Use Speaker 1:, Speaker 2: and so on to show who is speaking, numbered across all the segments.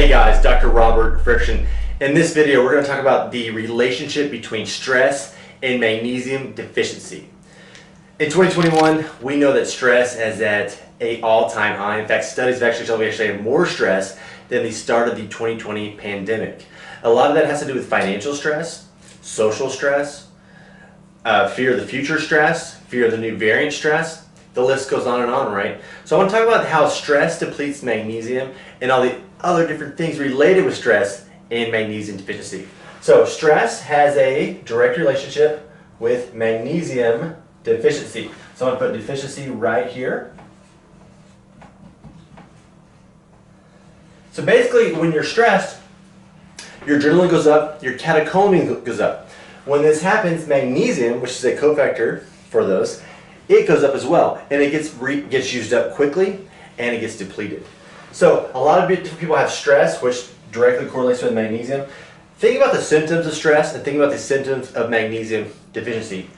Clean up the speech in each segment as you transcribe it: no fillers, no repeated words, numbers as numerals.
Speaker 1: Hey guys, Dr. Robert Fredrickson. In this video, we're going to talk about the relationship between stress and magnesium deficiency. In 2021, we know that stress is at an all-time high. In fact, studies have actually shown we actually have more stress than the start of the 2020 pandemic. A lot of that has to do with financial stress, social stress, fear of the future stress, fear of the new variant stress. The list goes on, right? So I want to talk about how stress depletes magnesium and all the other different things related with stress and magnesium deficiency. So stress has a direct relationship with magnesium deficiency. So I'm going to put deficiency right here. So basically, when you're stressed, your adrenaline goes up, your catecholamine goes up. When this happens, magnesium, which is a cofactor for those, it goes up as well, and it gets used up quickly, and it gets depleted. So a lot of different people have stress, which directly correlates with magnesium. Think about the symptoms of stress and think about the symptoms of magnesium deficiency.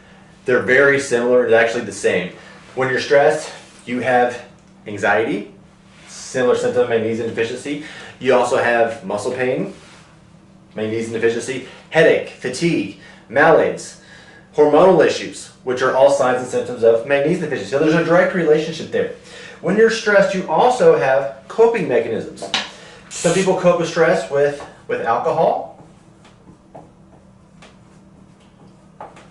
Speaker 1: They're very similar, they're actually the same. When you're stressed, you have anxiety, similar symptom of magnesium deficiency. You also have muscle pain, magnesium deficiency, headache, fatigue, malaise, hormonal issues, which are all signs and symptoms of magnesium deficiency. So there's a direct relationship there. When you're stressed, you also have coping mechanisms. Some people cope with stress with alcohol,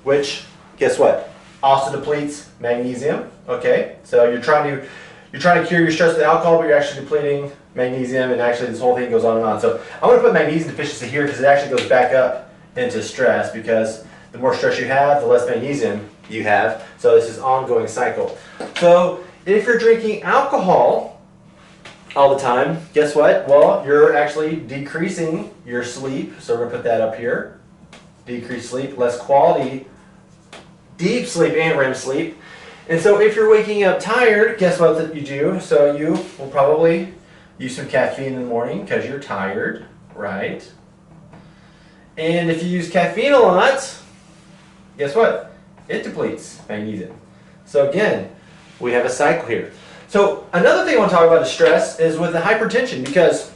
Speaker 1: which, guess what, also depletes magnesium. Okay, so you're trying to cure your stress with alcohol, but you're actually depleting magnesium, and actually this whole thing goes on and on. So I'm going to put magnesium deficiency here because it actually goes back up into stress, because the more stress you have, the less magnesium you have. So this is an ongoing cycle. So if you're drinking alcohol all the time, guess what? Well, you're actually decreasing your sleep. So we're going to put that up here. Decreased sleep, less quality, deep sleep and REM sleep. And so if you're waking up tired, guess what that you do? So you will probably use some caffeine in the morning because you're tired, right? And if you use caffeine a lot, guess what? It depletes magnesium. So again, we have a cycle here. So another thing I want to talk about is stress is with the hypertension, because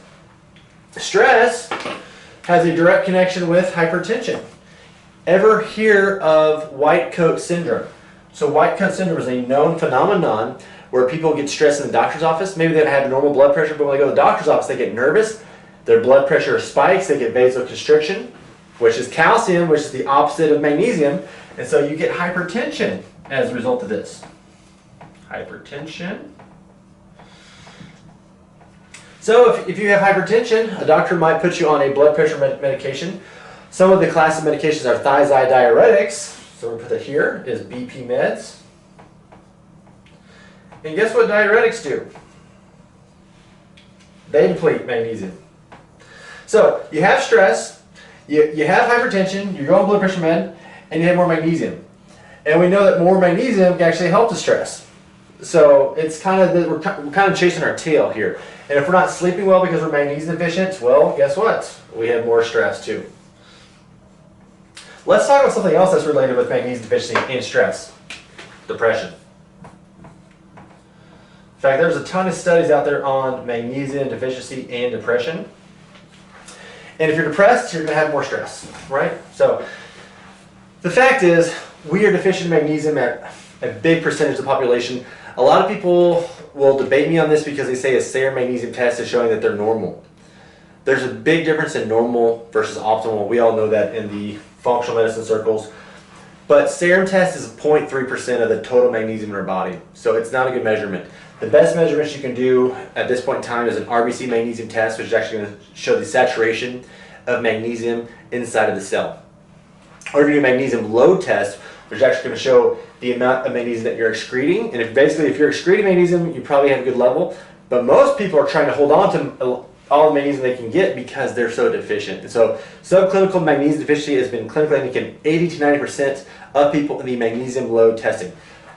Speaker 1: stress has a direct connection with hypertension. Ever hear of white coat syndrome? So white coat syndrome is a known phenomenon where people get stressed in the doctor's office. Maybe they have normal blood pressure, but when they go to the doctor's office, they get nervous. Their blood pressure spikes. They get vasoconstriction, which is calcium, which is the opposite of magnesium. And so you get hypertension as a result of this. Hypertension. So if you have hypertension, a doctor might put you on a blood pressure medication. Some of the class of medications are thiazide diuretics. So we'll put that here, is BP meds. And guess what diuretics do? They deplete magnesium. So you have stress, you have hypertension, you're on blood pressure med, and you have more magnesium. And we know that more magnesium can actually help the stress. So it's kind of we're kind of chasing our tail here. And if we're not sleeping well because we're magnesium deficient, well, guess what? We have more stress too. Let's talk about something else that's related with magnesium deficiency and stress. Depression. In fact, there's a ton of studies out there on magnesium deficiency and depression. And if you're depressed, you're going to have more stress, right? So the fact is, we are deficient in magnesium at a big percentage of the population. A lot of people will debate me on this because they say a serum magnesium test is showing that they're normal. There's a big difference in normal versus optimal. We all know that in the functional medicine circles. But serum test is 0.3% of the total magnesium in our body. So it's not a good measurement. The best measurements you can do at this point in time is an RBC magnesium test, which is actually going to show the saturation of magnesium inside of the cell. Or you do a magnesium load test, which is actually going to show the amount of magnesium that you're excreting. And if you're excreting magnesium, you probably have a good level. But most people are trying to hold on to all the magnesium they can get because they're so deficient. And so subclinical magnesium deficiency has been clinically indicated 80 to 90% of people in the magnesium load testing.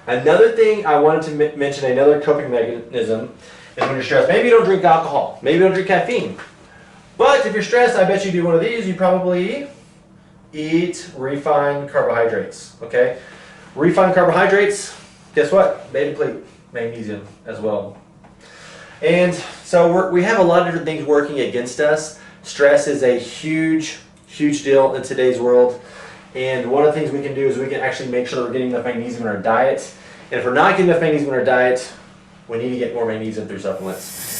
Speaker 1: Another thing I wanted to mention, another coping mechanism, is when you're stressed. Maybe you don't drink alcohol. Maybe you don't drink caffeine. But if you're stressed, I bet you do one of these. You probably eat refined carbohydrates. Okay? Refined carbohydrates, guess what? They deplete magnesium as well. And So we have a lot of different things working against us. Stress is a huge deal in today's world. And one of the things we can do is we can actually make sure that we're getting enough magnesium in our diet. And if we're not getting enough magnesium in our diet, we need to get more magnesium through supplements.